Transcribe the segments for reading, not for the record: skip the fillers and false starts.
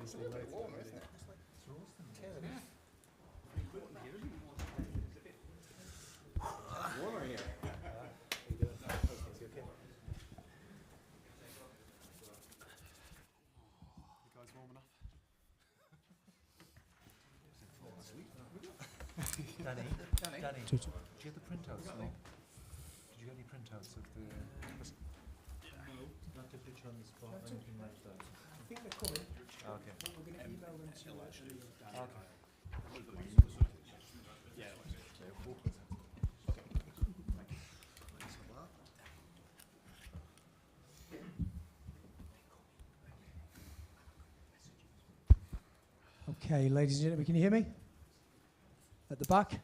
obviously It's a bit later. warmer, isn't it? Warmer here. You guys warm enough? Danny, Danny? do you have the printouts? No? Did you get any printouts of the... No. Not to put you on the spot or anything like that? I think they're coming. Okay. We're going to email them to Okay. Okay, ladies and gentlemen, can you hear me? At the back?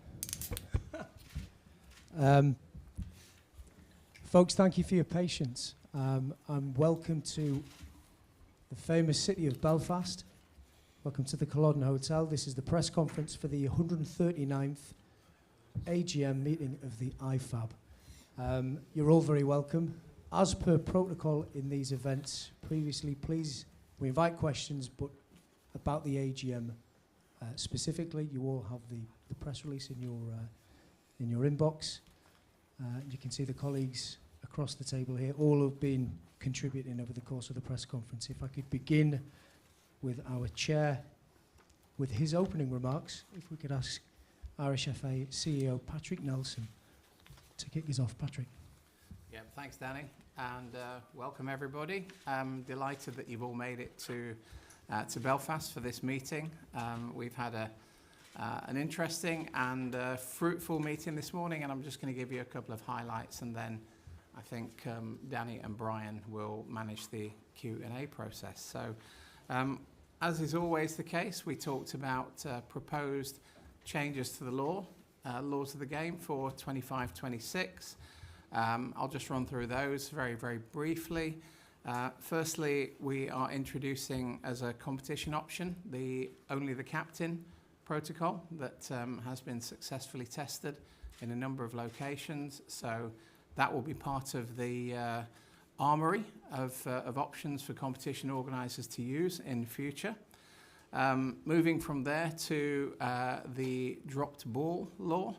Folks, thank you for your patience. And welcome to the famous city of Belfast. Welcome to the Culloden Hotel. This is the press conference for the 139th AGM meeting of the IFAB. You're all very welcome. As per protocol in these events previously, please, we invite questions, but about the AGM specifically, you all have the press release in your inbox. You can see the colleagues across the table here all have been contributing over the course of the press conference. If I could begin with our chair, with his opening remarks, if we could ask Irish FA CEO Patrick Nelson to kick us off. Patrick. Yeah, thanks, Danny, and welcome everybody. I'm delighted that you've all made it to Belfast for this meeting. We've had an interesting and fruitful meeting this morning, and I'm just going to give you a couple of highlights, and then I think Danny and Brian will manage the Q&A process. So, as is always the case, we talked about proposed changes to the laws of the game for 25-26. I'll just run through those very, very briefly. Firstly, we are introducing as a competition option only the captain protocol that has been successfully tested in a number of locations. So that will be part of the armoury of options for competition organisers to use in future. Moving from there to the dropped ball law.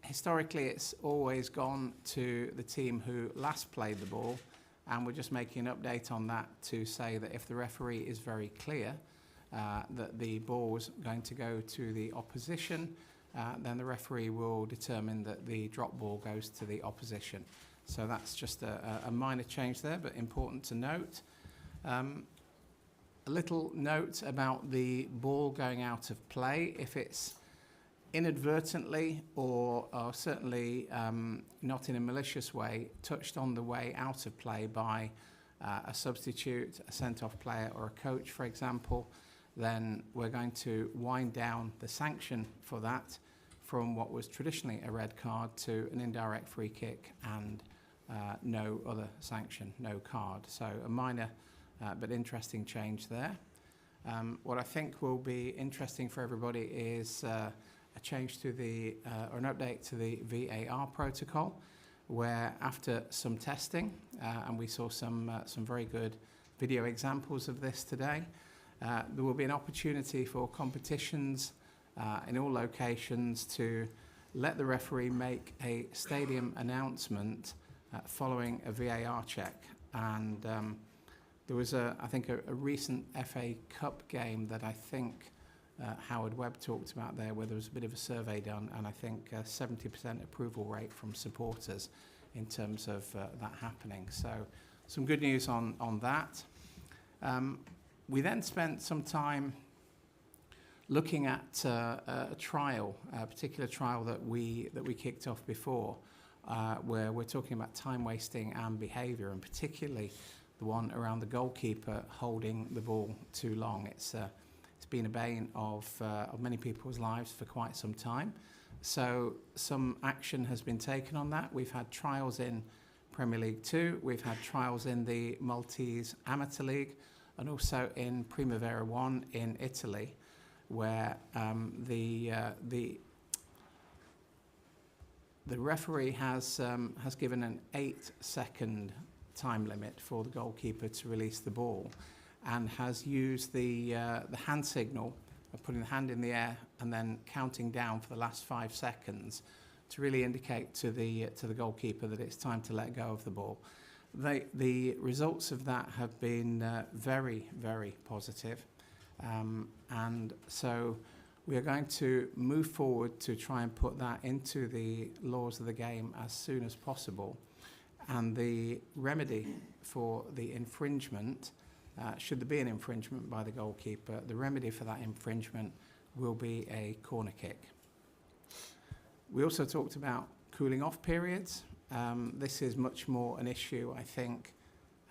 Historically, it's always gone to the team who last played the ball, and we're just making an update on that to say that if the referee is very clear that the ball was going to go to the opposition, then the referee will determine that the drop ball goes to the opposition. So that's just a minor change there, but important to note. A little note about the ball going out of play. If it's inadvertently or certainly not in a malicious way touched on the way out of play by a substitute, a sent-off player or a coach, for example, then we're going to wind down the sanction for that from what was traditionally a red card to an indirect free kick and no other sanction, no card. So a minor but interesting change there. What I think will be interesting for everybody is a change to or an update to the VAR protocol, where after some testing, and we saw some very good video examples of this today, there will be an opportunity for competitions in all locations to let the referee make a stadium announcement following a VAR check. And there was, I think, a recent FA Cup game that I think Howard Webb talked about there, where there was a bit of a survey done, and I think 70% approval rate from supporters in terms of that happening. So some good news on that. We then spent some time looking at a trial, a particular trial that we kicked off before, where we're talking about time wasting and behaviour, and particularly the one around the goalkeeper holding the ball too long. It's been a bane of many people's lives for quite some time. So some action has been taken on that. We've had trials in Premier League 2, we've had trials in the Maltese Amateur League, and also in Primavera 1 in Italy, where the referee has given an 8-second time limit for the goalkeeper to release the ball. and has used the hand signal of putting the hand in the air and then counting down for the last 5 seconds to really indicate to the goalkeeper that it's time to let go of the ball. The results of that have been very, very positive, and so we are going to move forward to try and put that into the laws of the game as soon as possible. And the remedy for the infringement, should there be an infringement by the goalkeeper, the remedy for that infringement will be a corner kick. We also talked about cooling off periods. This is much more an issue, I think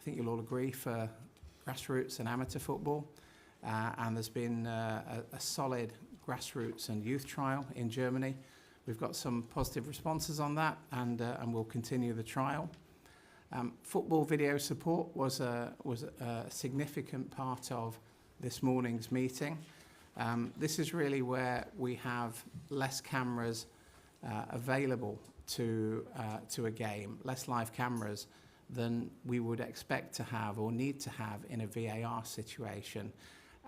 you'll all agree, for grassroots and amateur football. And there's been a solid grassroots and youth trial in Germany. We've got some positive responses on that, and we'll continue the trial. Football video support was a significant part of this morning's meeting. This is really where we have less cameras available to a game, less live cameras than we would expect to have or need to have in a VAR situation.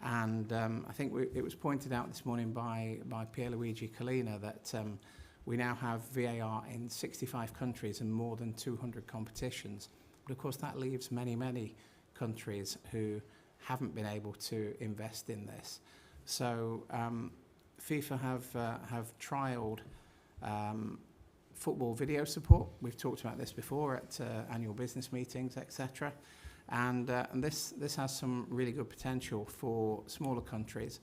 And I think it was pointed out this morning by Pierluigi Collina that we now have VAR in 65 countries and more than 200 competitions. But of course that leaves many, many countries who haven't been able to invest in this. So FIFA have trialled football video support. We've talked about this before at annual business meetings, etc. And this has some really good potential for smaller countries.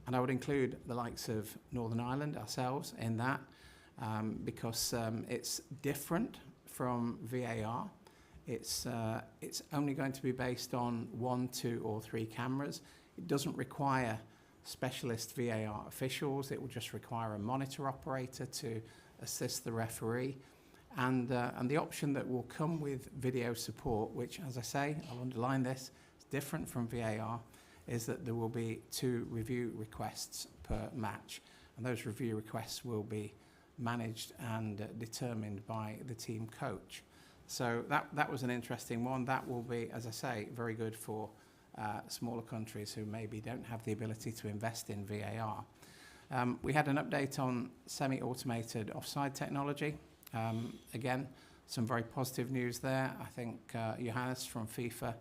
And I would include the likes of Northern Ireland, ourselves, in that, because it's different from VAR. It's only going to be based on 1, 2 or 3 cameras. It doesn't require specialist VAR officials. It will just require a monitor operator to assist the referee. And the option that will come with video support, which, as I say, I'll underline this, is different from VAR, is that there will be 2 review requests per match. And those review requests will be managed and determined by the team coach. So that was an interesting one. That will be, as I say, very good for smaller countries who maybe don't have the ability to invest in VAR. We had an update on semi-automated offside technology. Again, some very positive news there. I think Johannes from FIFA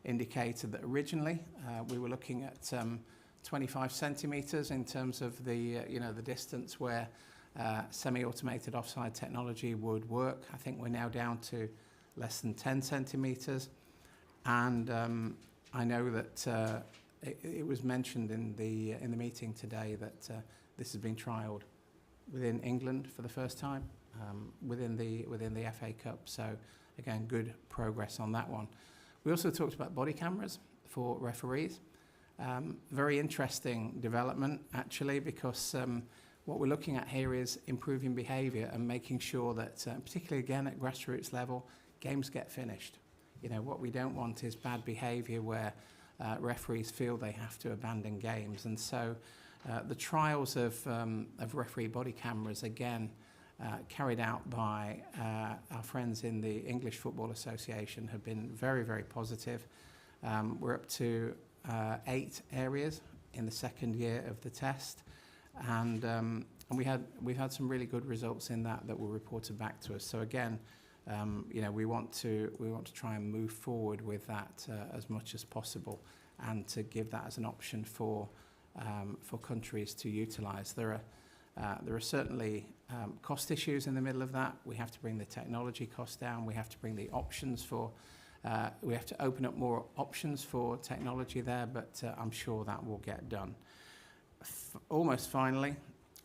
indicated that originally we were looking at 25 centimetres in terms of the the distance where semi-automated offside technology would work. I think we're now down to less than 10 centimetres, and I know that it was mentioned in the meeting today that this has been trialled within England for the first time, within the FA Cup. So again, good progress on that one. We also talked about body cameras for referees. Very interesting development actually, because what we're looking at here is improving behaviour and making sure that, particularly again at grassroots level, games get finished. What we don't want is bad behaviour where referees feel they have to abandon games. And so the trials of referee body cameras, again, carried out by our friends in the English Football Association, have been very, very positive. We're up to 8 areas in the second year of the test, and we've had some really good results in that were reported back to us. So again, we want to try and move forward with that as much as possible, and to give that as an option for countries to utilise. There are certainly cost issues in the middle of that. We have to bring the technology cost down. We have to bring the options we have to open up more options for technology there, but I'm sure that will get done. Almost finally,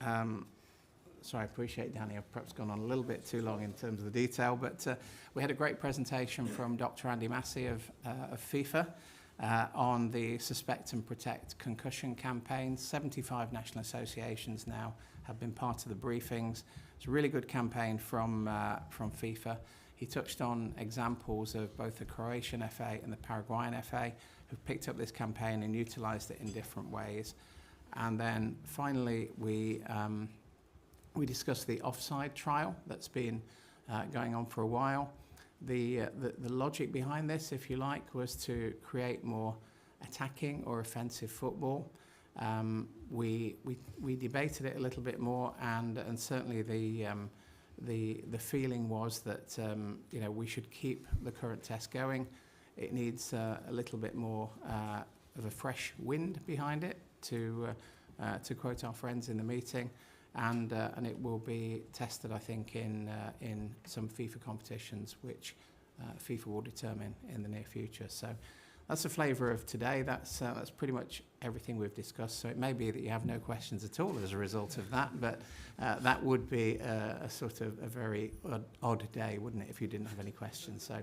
sorry, I appreciate Danny, I've perhaps gone on a little bit too long in terms of the detail, but we had a great presentation from Dr. Andy Massey of FIFA on the Suspect and Protect concussion campaign. 75 national associations now have been part of the briefings. It's a really good campaign from FIFA. He touched on examples of both the Croatian FA and the Paraguayan FA who've picked up this campaign and utilised it in different ways. And then finally, we discussed the offside trial that's been going on for a while. The logic behind this, if you like, was to create more attacking or offensive football. We debated it a little bit more, and certainly the feeling was that we should keep the current test going. It needs a little bit more of a fresh wind behind it, to quote our friends in the meeting, and it will be tested, I think, in some FIFA competitions, which FIFA will determine in the near future. So that's the flavour of today. That's pretty much everything we've discussed. So it may be that you have no questions at all as a result of that, but that would be a sort of a very odd day, wouldn't it, if you didn't have any questions. So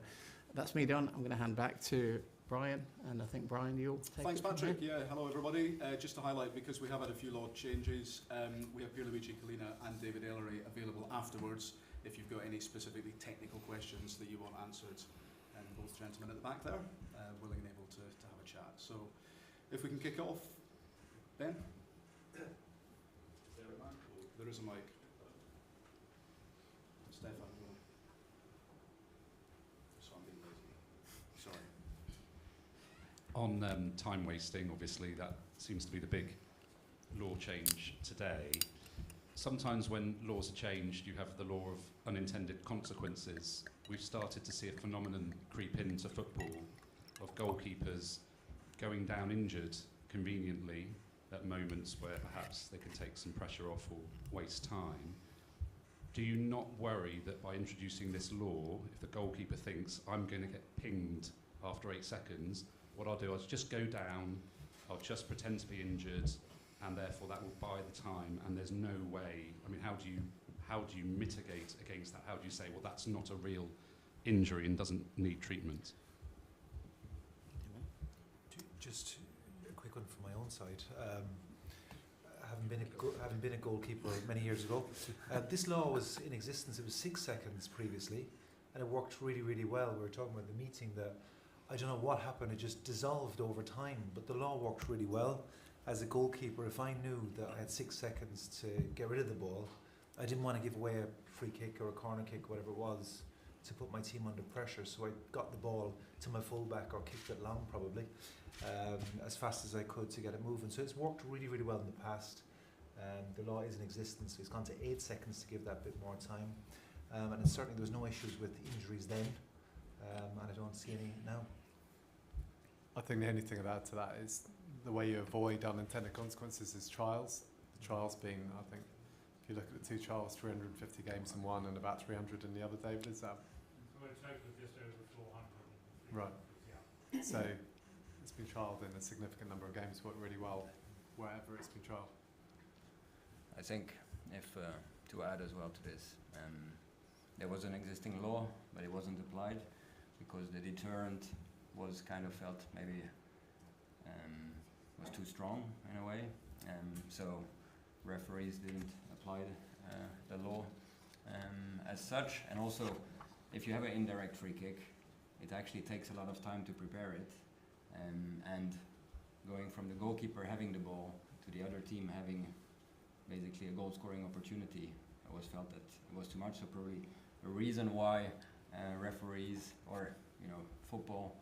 that's me done. I'm going to hand back to Brian, and I think, Brian, you'll take Thanks, it from Patrick. here. Yeah, hello everybody. Just to highlight, because we have had a few law changes, we have Pierluigi Collina and David Ellery available afterwards if you've got any specifically technical questions that you want answered. And both gentlemen at the back there, willing and able to have a chat. So if we can kick off, Ben? There is a mic. Stefan, go. So I'm being lazy. Sorry. On time wasting, obviously that seems to be the big law change today. Sometimes when laws are changed, you have the law of unintended consequences. We've started to see a phenomenon creep into football of goalkeepers going down injured conveniently at moments where perhaps they can take some pressure off or waste time. Do you not worry that by introducing this law, if the goalkeeper thinks, I'm going to get pinged after 8 seconds, what I'll do is just go down, I'll just pretend to be injured, and therefore that will buy the time, and there's no way, I mean, how do you mitigate against that? How do you say, well, that's not a real injury and doesn't need treatment? Just a quick one from my own side. Having been a goalkeeper many years ago, this law was in existence. It was 6 seconds previously, and it worked really, really well. We were talking about the meeting that I don't know what happened. It just dissolved over time, but the law worked really well. As a goalkeeper, if I knew that I had 6 seconds to get rid of the ball, I didn't want to give away a free kick or a corner kick, whatever it was, to put my team under pressure. So I got the ball to my fullback, or kicked it long probably, as fast as I could to get it moving. So it's worked really, really well in the past. The law is in existence, so it's gone to 8 seconds to give that bit more time. And certainly there was no issues with injuries then, and I don't see any now. I think the only thing I'd add to that is the way you avoid unintended consequences is trials. The trials being, I think, if you look at the 2 trials, 350 games in one and about 300 in the other, David, is that? Well, a total of just over 400. Right. Yeah. So it's been trialled in a significant number of games, worked really well wherever it's been trialled. I think, if to add as well to this, there was an existing law, but it wasn't applied because the deterrent was kind of felt maybe was too strong in a way, so referees didn't apply the law as such. And also, if you have an indirect free kick, it actually takes a lot of time to prepare it, and going from the goalkeeper having the ball to the other team having basically a goal scoring opportunity, I was felt that it was too much. So probably a reason why referees or football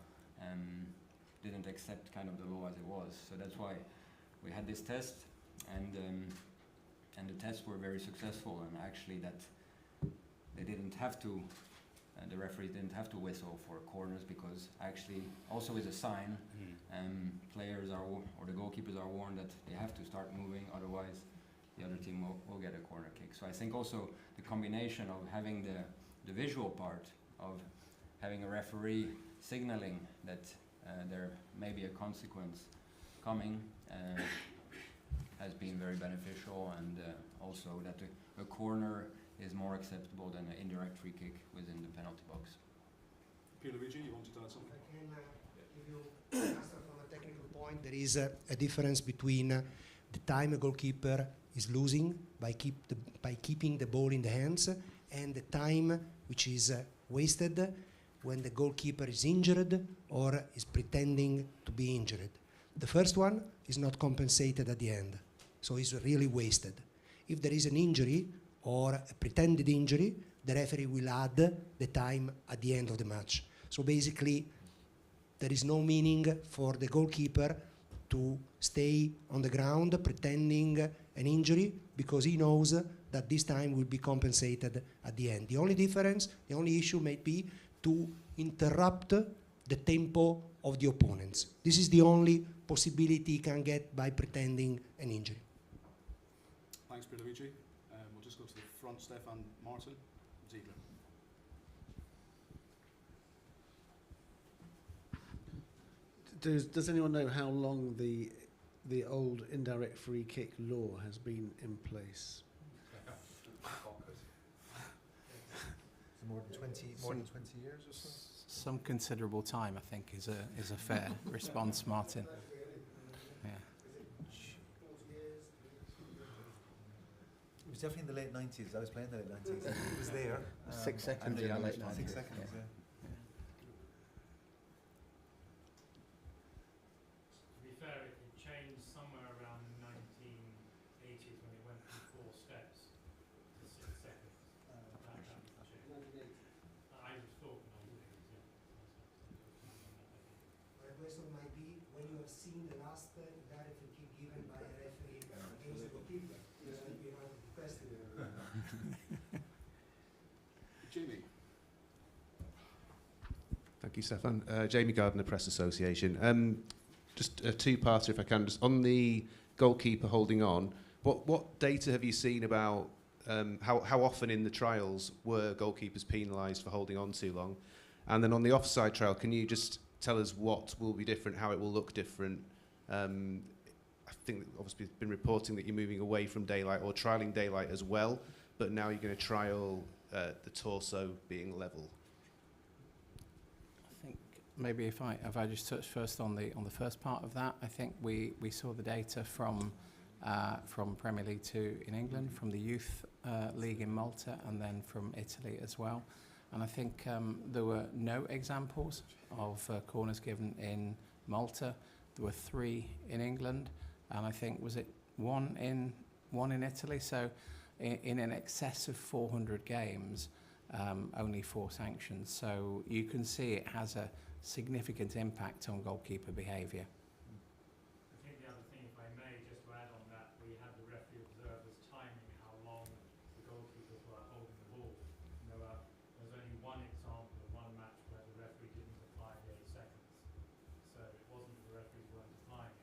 didn't accept kind of the law as it was. So that's why we had this test, and the tests were very successful, and actually that they didn't have to, the referees didn't have to whistle for corners, because actually also is a sign, players are, or the goalkeepers are warned that they have to start moving, otherwise the other team will get a corner kick. So I think also the combination of having the visual part of having a referee signaling that there may be a consequence coming has been very beneficial, and also that a corner is more acceptable than an indirect free kick within the penalty box. Pierluigi, you wanted to add something? I can give you an answer from a technical point. There is a difference between the time a goalkeeper is losing by keeping the ball in the hands, and the time which is wasted when the goalkeeper is injured or is pretending to be injured. The first one is not compensated at the end, so it's really wasted. If there is an injury or a pretended injury, the referee will add the time at the end of the match. So basically, there is no meaning for the goalkeeper to stay on the ground pretending an injury, because he knows that this time will be compensated at the end. The only difference, the only issue may be to interrupt the tempo of the opponents. This is the only possibility he can get by pretending an injury. Thanks, Pierluigi. We'll just go to the front, Stefan, Martin, Ziegler. Does anyone know how long the old indirect free kick law has been in place? More than 20 years or so? Some considerable time, I think, is a fair response, Martin. Yeah. It was definitely in the late 90s. I was playing in the late 90s. It was there. 6 seconds in the late 90s. 6 seconds, Yeah. yeah. To be fair, it changed somewhere around the 1980s when it went from 4 steps to 6 seconds. That was the change. I was talking 1980s, yeah. My question might be, when you have seen the last direct free kick given by a referee against the goalkeeper, this might be one of the questions. Jamie. Thank you, Stefan. Jamie Gardner, Press Association. Just a two-parter, if I can. Just on the goalkeeper holding on, what data have you seen about how often in the trials were goalkeepers penalised for holding on too long? And then on the offside trial, can you just tell us what will be different, how it will look different? I think that obviously it's been reporting that you're moving away from daylight or trialling daylight as well, but now you're going to trial the torso being level. I think maybe if I just touch first on the first part of that, I think we saw the data from Premier League 2 in England, from the Youth League in Malta, and then from Italy as well. And I think there were no examples of corners given in Malta. There were 3 in England, and I think was it one in Italy. So in an excess of 400 games, only 4 sanctions. So you can see it has a significant impact on goalkeeper behaviour. I think the other thing, if I may, just to add on that, we had the referee observers timing how long the goalkeepers were holding the ball. There was only one example of one match where the referee didn't apply the 8 seconds. So it wasn't the referees weren't applying it,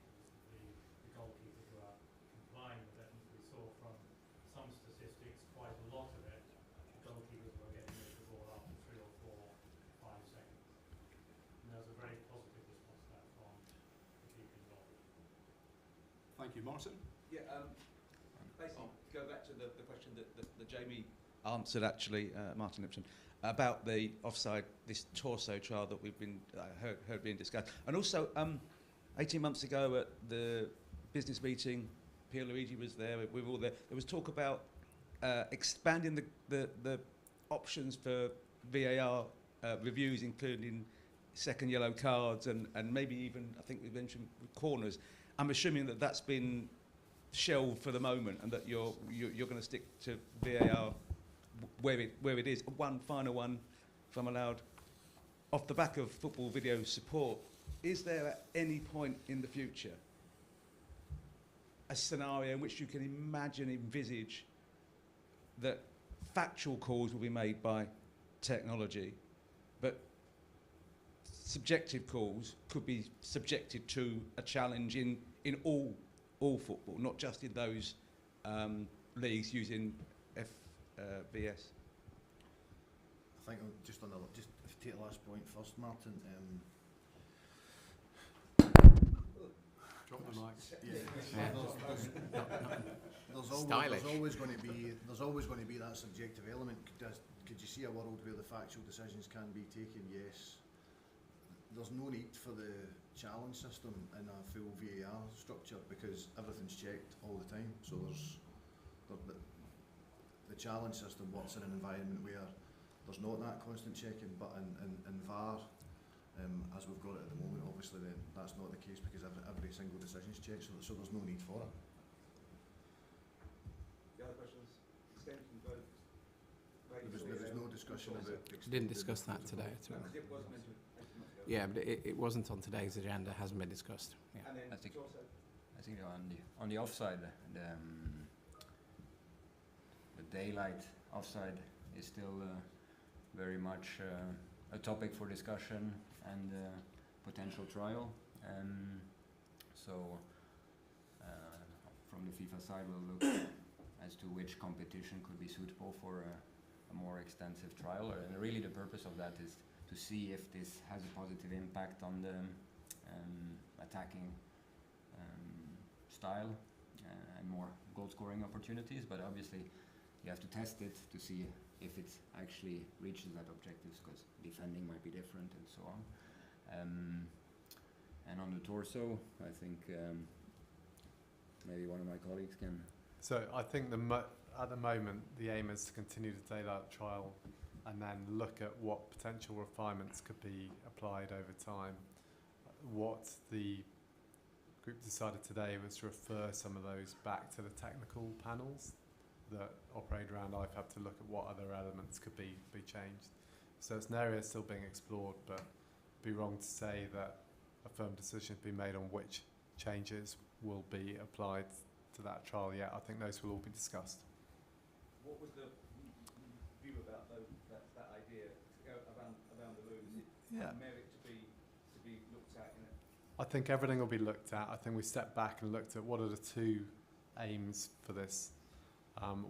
it was the goalkeepers were complying with it. And we saw from some statistics, quite a lot of it, the goalkeepers were getting rid of the ball after 3 or 4, 5 seconds. And there was a very positive response to that from the keeper involved. Thank you, Martin. Yeah, basically, go back to the question that Jamie answered, actually, Martin Lipson, about the offside, this torso trial that we've been heard being discussed. And also, 18 months ago at the business meeting, Pierluigi was there, we were all there, there was talk about expanding the options for VAR reviews, including second yellow cards and maybe even, I think we mentioned corners. I'm assuming that that's been shelved for the moment and that you're going to stick to VAR where it is. One final one, if I'm allowed. Off the back of football video support, is there at any point in the future a scenario in which you can envisage that factual calls will be made by technology, but subjective calls could be subjected to a challenge in all football, not just in those leagues using FVS? I think just on just to take the last point first, Martin. Drop the mic. There's always going to be that subjective element. Could you see a world where the factual decisions can be taken? Yes. There's no need for the challenge system in a full VAR structure because everything's checked all the time. So the challenge system works in an environment where there's not that constant checking, but in VAR, as we've got it at the moment, obviously then that's not the case because every single decision is checked, so there's no need for it. The other questions? There was no discussion about Didn't discuss that today at all. Yeah, but it wasn't on today's agenda, hasn't been discussed. Yeah. I think on the offside, the daylight offside is still very much a topic for discussion and potential trial. So from the FIFA side, we'll look as to which competition could be suitable for a more extensive trial. And really the purpose of that is to see if this has a positive impact on the attacking style and more goal-scoring opportunities. But obviously you have to test it to see if it actually reaches that objectives, because defending might be different and so on. And on the torso, I think maybe one of my colleagues can. So I think at the moment the aim is to continue the daylight trial and then look at what potential refinements could be applied over time. What the group decided today was to refer some of those back to the technical panels that operate around IFAB to look at what other elements could be changed. So it's an area still being explored, but it'd be wrong to say that a firm decision has been made on which changes will be applied to that trial yet. I think those will all be discussed. What was the view about that idea to go around the room? Is it merit to be looked at in it? I think everything will be looked at. I think we stepped back and looked at what are the two aims for this.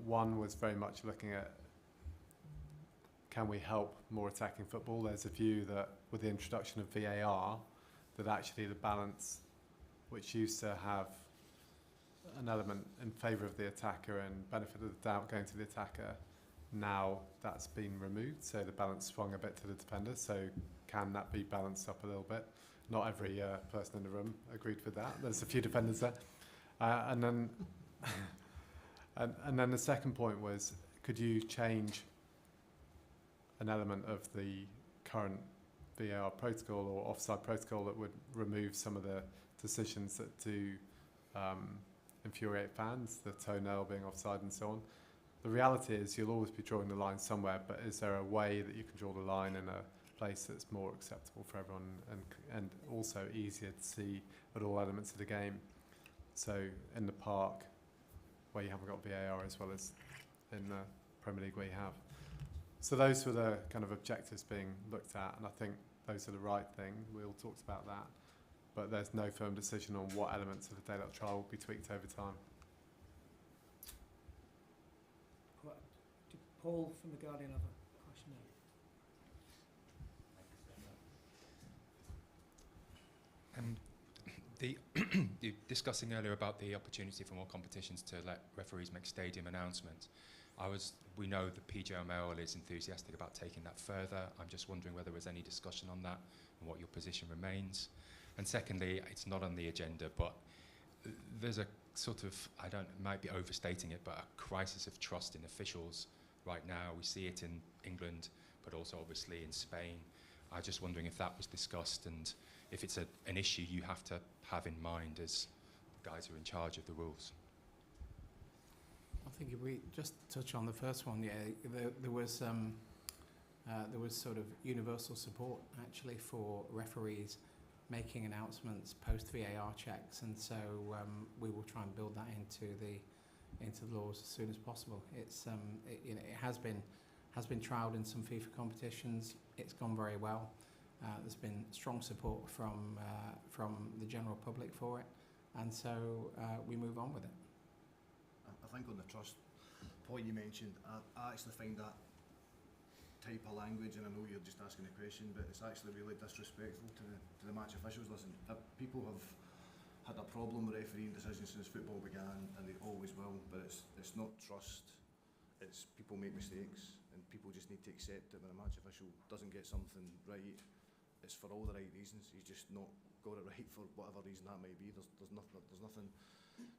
One was very much looking at, can we help more attacking football? There's a view that with the introduction of VAR, that actually the balance, which used to have an element in favour of the attacker and benefit of the doubt going to the attacker, now that's been removed, so the balance swung a bit to the defender. So can that be balanced up a little bit? Not every person in the room agreed with that. There's a few defenders there. And then and then the second point was, could you change an element of the current VAR protocol or offside protocol that would remove some of the decisions that do infuriate fans, the toenail being offside and so on? The reality is you'll always be drawing the line somewhere, but is there a way that you can draw the line in a place that's more acceptable for everyone and also easier to see at all elements of the game? So in the park, where you haven't got VAR, as well as in the Premier League where you have. So those were the kind of objectives being looked at, and I think those are the right thing. We all talked about that, but there's no firm decision on what elements of the daylight trial will be tweaked over time. Did Paul from The Guardian have a question now? The discussing earlier about the opportunity for more competitions to let referees make stadium announcements. We know the PJML is enthusiastic about taking that further. I'm just wondering whether there was any discussion on that and what your position remains. And secondly, it's not on the agenda, but there's a sort of, might be overstating it, but a crisis of trust in officials right now. We see it in England, but also obviously in Spain. I'm just wondering if that was discussed and if it's an issue you have to have in mind as the guys who are in charge of the rules. I think if we just touch on the first one, there was sort of universal support actually for referees making announcements post VAR checks, and so we will try and build that into the laws as soon as possible. It's it has been trialled in some FIFA competitions. It's gone very well. There's been strong support from the general public for it, and so we move on with it. I think on the trust point you mentioned, I actually find that type of language, and I know you're just asking a question, but it's actually really disrespectful to the match officials. Listen, people have had a problem with refereeing decisions since football began, and they always will, but it's not trust. It's people make mistakes, and people just need to accept it when a match official doesn't get something right. It's for all the right reasons. He's just not got it right for whatever reason that may be. There's nothing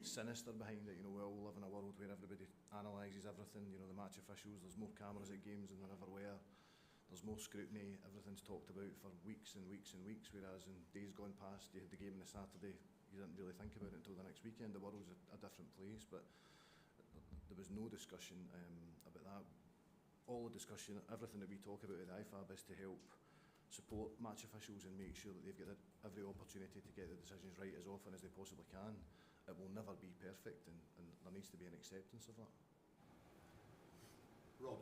sinister behind it. You know, we all live in a world where everybody analyses everything. You know, the match officials, there's more cameras at games than there ever were. There's more scrutiny. Everything's talked about for weeks and weeks and weeks, whereas in days gone past, you had the game on a Saturday, you didn't really think about it until the next weekend. The world's a different place, but there was no discussion about that. All the discussion, everything that we talk about at the IFAB is to help support match officials and make sure that they've got every opportunity to get the decisions right as often as they possibly can. It will never be perfect, and there needs to be an acceptance of that. Rob.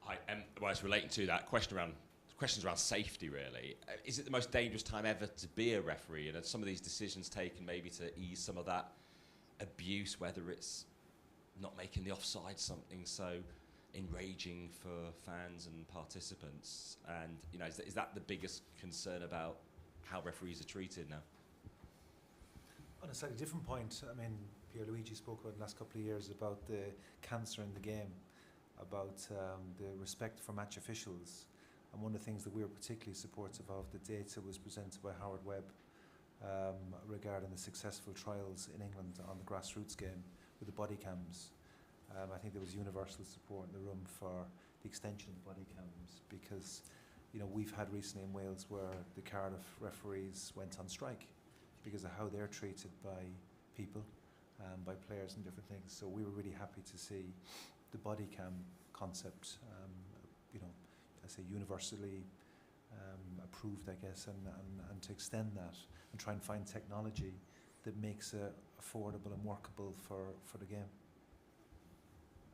Hi, well, it's relating to that questions around safety, really. Is it the most dangerous time ever to be a referee? And are some of these decisions taken maybe to ease some of that abuse, whether it's not making the offside something so enraging for fans and participants? And, you know, is that the biggest concern about how referees are treated now? On a slightly different point, I mean, Pierluigi spoke about in the last couple of years about the cancer in the game, about the respect for match officials. And one of the things that we were particularly supportive of, the data was presented by Howard Webb regarding the successful trials in England on the grassroots game with the body cams. I think there was universal support in the room for the extension of body cams, because, you know, we've had recently in Wales where the Cardiff referees went on strike because of how they're treated by people, by players and different things. So we were really happy to see the body cam concept, you know, I say universally approved, I guess, and to extend that and try and find technology that makes it affordable and workable for the game.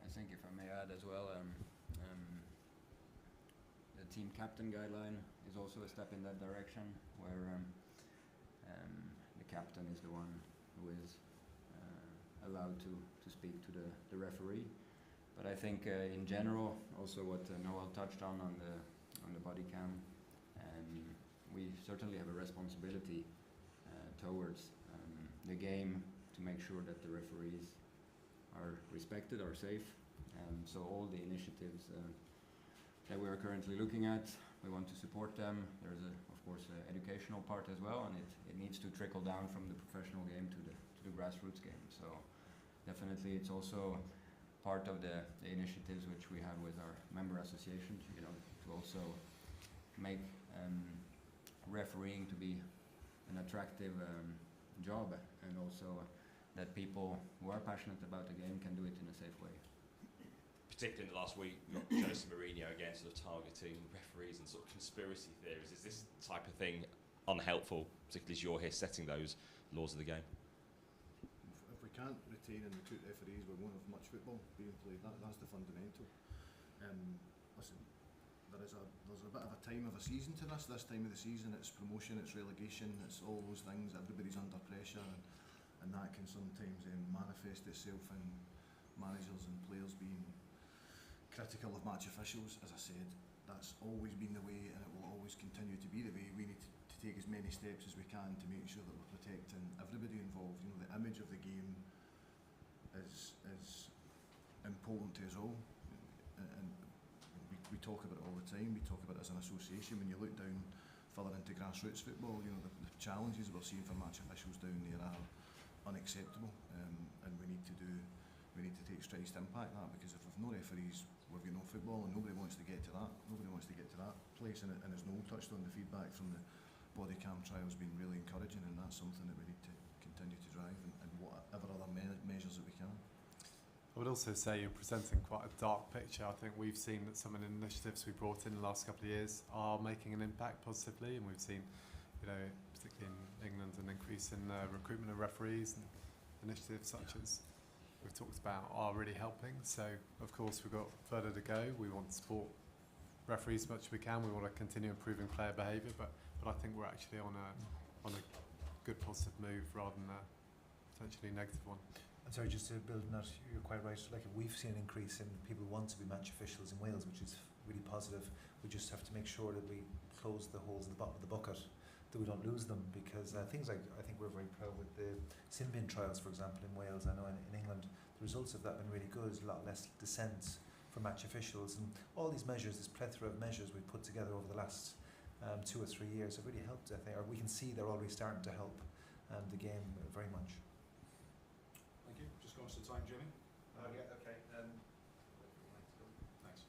I think if I may add as well, the team captain guideline is also a step in that direction, where the captain is the one who is allowed to speak to the referee. But I think in general, also what Noel touched on the body cam, we certainly have a responsibility towards the game to make sure that the referees are respected, are safe. So all the initiatives that we are currently looking at, we want to support them. There's of course an educational part as well, and it needs to trickle down from the professional game to the grassroots game. So definitely it's also part of the initiatives which we have with our member associations, you know, to also make refereeing to be an attractive job, and also that people who are passionate about the game can do it in a safe way. Particularly in the last week, we've got Jose Mourinho again sort of targeting referees and sort of conspiracy theories. Is this type of thing unhelpful, particularly as you're here setting those laws of the game? If we can't retain and recruit referees, we won't have much football being played. That's the fundamental. Listen, there's a bit of a time of a season to this time of the season. It's promotion, it's relegation, it's all those things. Everybody's under pressure, and that can sometimes manifest itself in managers and players being critical of match officials. As I said, that's always been the way, and it will always continue to be the way. We need to take as many steps as we can to make sure that we're protecting everybody involved. You know, the image of the game is important to us all, and we talk about it all the time. We talk about it as an association. When you look down further into grassroots football, you know, the challenges we're seeing for match officials down there are unacceptable, and we need to take strides to impact that, because if we've no referees, we've got no football, and nobody wants to get to that. Nobody wants to get to that place, and as Noel touched on, the feedback from the body cam trial has been really encouraging, and that's something that we need to continue to drive, and whatever other measures that we can. I would also say you're presenting quite a dark picture. I think we've seen that some of the initiatives we brought in the last couple of years are making an impact positively, and we've seen, you know, particularly in England, an increase in recruitment of referees, and initiatives such as we've talked about are really helping. So of course we've got further to go. We want to support referees as much as we can. We want to continue improving player behaviour, but I think we're actually on a good positive move rather than a potentially negative one. I'm sorry, just to build on that, you're quite right. Like, we've seen an increase in people who want to be match officials in Wales, which is really positive. We just have to make sure that we close the holes in the bottom of the bucket, that we don't lose them, because things like, I think we're very proud with the sin bin trials, for example, in Wales. I know in England the results of that have been really good. There's a lot less dissent for match officials, and all these measures, this plethora of measures we've put together over the last 2 or 3 years have really helped, I think, or we can see they're already starting to help the game very much. Thank you. Just conscious of time, Jamie. Yeah, okay. Thanks.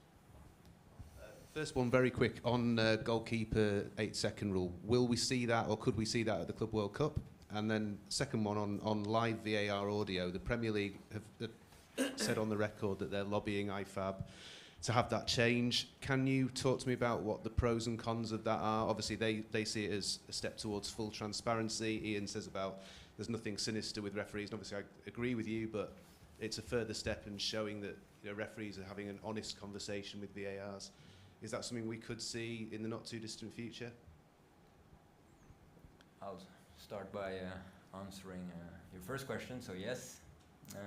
First one, very quick, on goalkeeper 8-second rule. Will we see that, or could we see that at the Club World Cup? And then second one, on live VAR audio. The Premier League have said on the record that they're lobbying IFAB to have that change. Can you talk to me about what the pros and cons of that are? Obviously, they see it as a step towards full transparency. Ian says about there's nothing sinister with referees, and obviously I agree with you, but it's a further step in showing that referees are having an honest conversation with VARs. Is that something we could see in the not too distant future? I'll start by answering your first question. So yes, the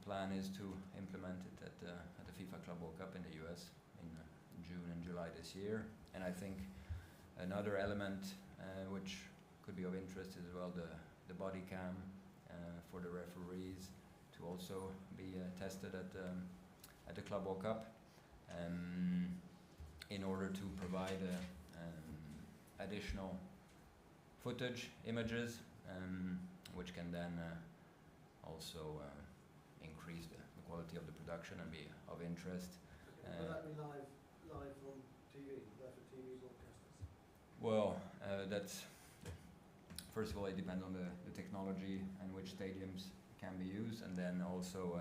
plan is to implement it at the FIFA Club World Cup in the US in June and July this year. And I think another element which could be of interest is as well the body cam for the referees to also be tested at the Club World Cup in order to provide additional footage, images, which can then also increase the quality of the production and be of interest. Will that be live on TV, live for TV broadcasters? Well, that's first of all, it depends on the technology and which stadiums can be used, and then also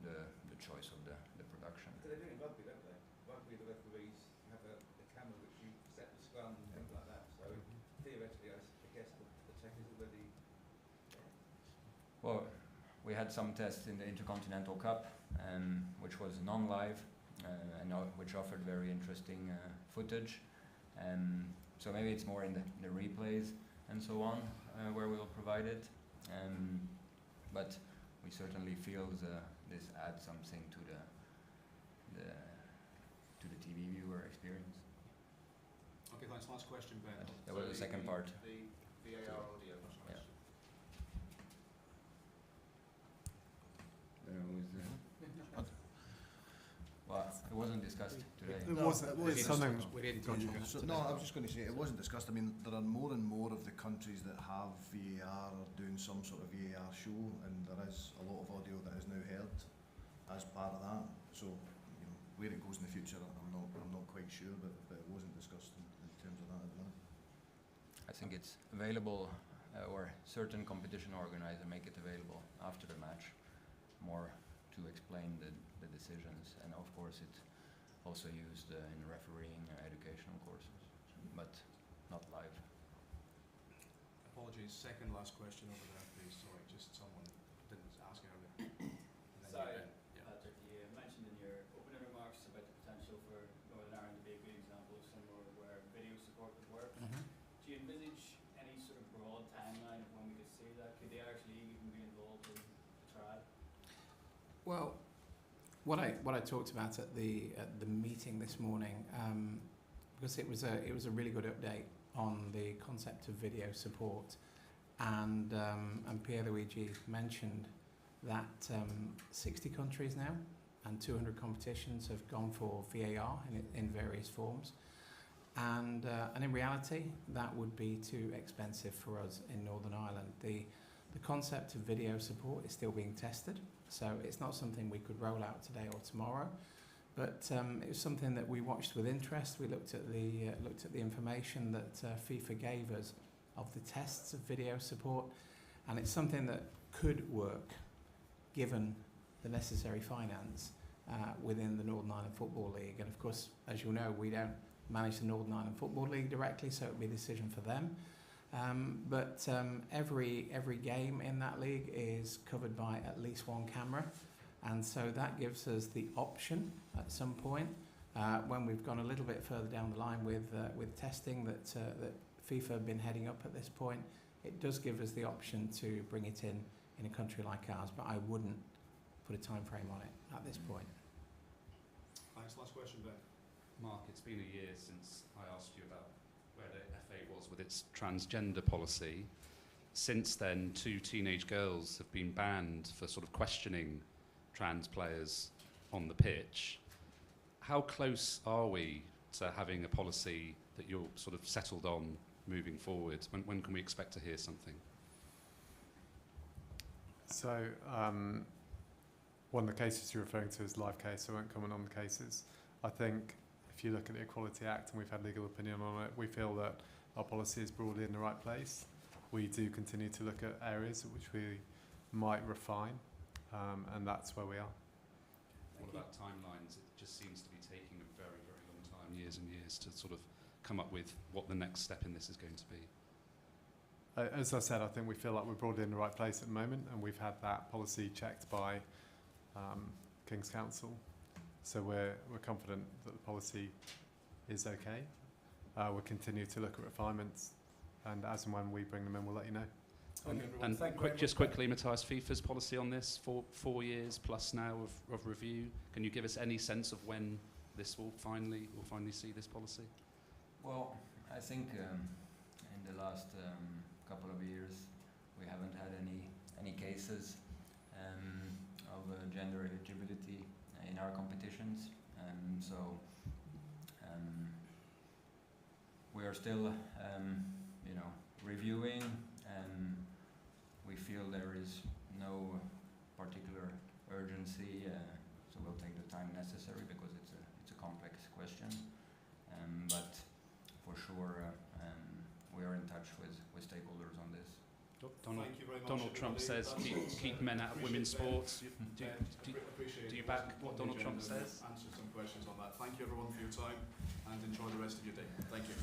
the choice of the production. They do it in rugby, don't they? Rugby, the referees have a camera which you set the scrum and things like that. So theoretically, I guess the tech is already. Well, we had some tests in the Intercontinental Cup, which was non-live and which offered very interesting footage. So maybe it's more in the replays and so on where we will provide it. But we certainly feel this adds something to the TV viewer experience. Okay, thanks. Last question, Ben. That was the second part. The VAR audio. Yeah. Well, it wasn't discussed today. It wasn't. It's something. No, I was just going to say it wasn't discussed. I mean, there are more and more of the countries that have VAR are doing some sort of VAR show, and there is a lot of audio that is now heard as part of that. So, where it goes in the future, I'm not quite sure, but it wasn't discussed in terms of that at the moment. I think it's available, or certain competition organizer make it available after the match, more to explain the decisions, and of course it's also used in refereeing educational courses, but not live. Apologies, second last question over there, please. Sorry, just someone didn't ask earlier. Sorry, Patrick, you mentioned in your opening remarks about the potential for Northern Ireland to be a good example of somewhere where video support would work. Do you envisage any sort of broad timeline of when we could see that? Could the Irish League even be involved in the trial? Well, what I talked about at the meeting this morning, because it was a really good update on the concept of video support, and Pierluigi mentioned that 60 countries now and 200 competitions have gone for VAR in various forms, and in reality that would be too expensive for us in Northern Ireland. The concept of video support is still being tested, so it's not something we could roll out today or tomorrow, but it was something that we watched with interest. We looked at the information that FIFA gave us of the tests of video support, and it's something that could work given the necessary finance within the Northern Ireland Football League. And of course, as you'll know, we don't manage the Northern Ireland Football League directly, so it would be a decision for them. But every game in that league is covered by at least one camera, and so that gives us the option at some point when we've gone a little bit further down the line with testing that FIFA have been heading up at this point. It does give us the option to bring it in a country like ours, but I wouldn't put a time frame on it at this point. Thanks. Last question, Ben. Mark, it's been a year since I asked you about where the FA was with its transgender policy. Since then, 2 teenage girls have been banned for sort of questioning trans players on the pitch. How close are we to having a policy that you're sort of settled on moving forward? When can we expect to hear something? So, one of the cases you're referring to is live case, so I won't comment on the cases. I think if you look at the Equality Act, and we've had legal opinion on it, we feel that our policy is broadly in the right place. We do continue to look at areas which we might refine, and that's where we are. all about timelines. It just seems to be taking a very, very long time, years and years, to sort of come up with what the next step in this is going to be. As I said, I think we feel like we're broadly in the right place at the moment, and we've had that policy checked by King's Council. So we're confident that the policy is okay. We'll continue to look at refinements, and as and when we bring them in, we'll let you know. And just quickly, Matthias, FIFA's policy on this, 4 years plus now of review. Can you give us any sense of when this will finally see this policy? Well, I think in the last couple of years we haven't had any cases of gender eligibility in our competitions, so we are still reviewing. We feel there is no particular urgency, so we'll take the time necessary because it's a complex question. But for sure, we are in touch with stakeholders on this. Donald Trump says keep men out of women's sports. Do you back what Donald Trump says? Answer some questions on that. Thank you everyone for your time and enjoy the rest of your day. Thank you.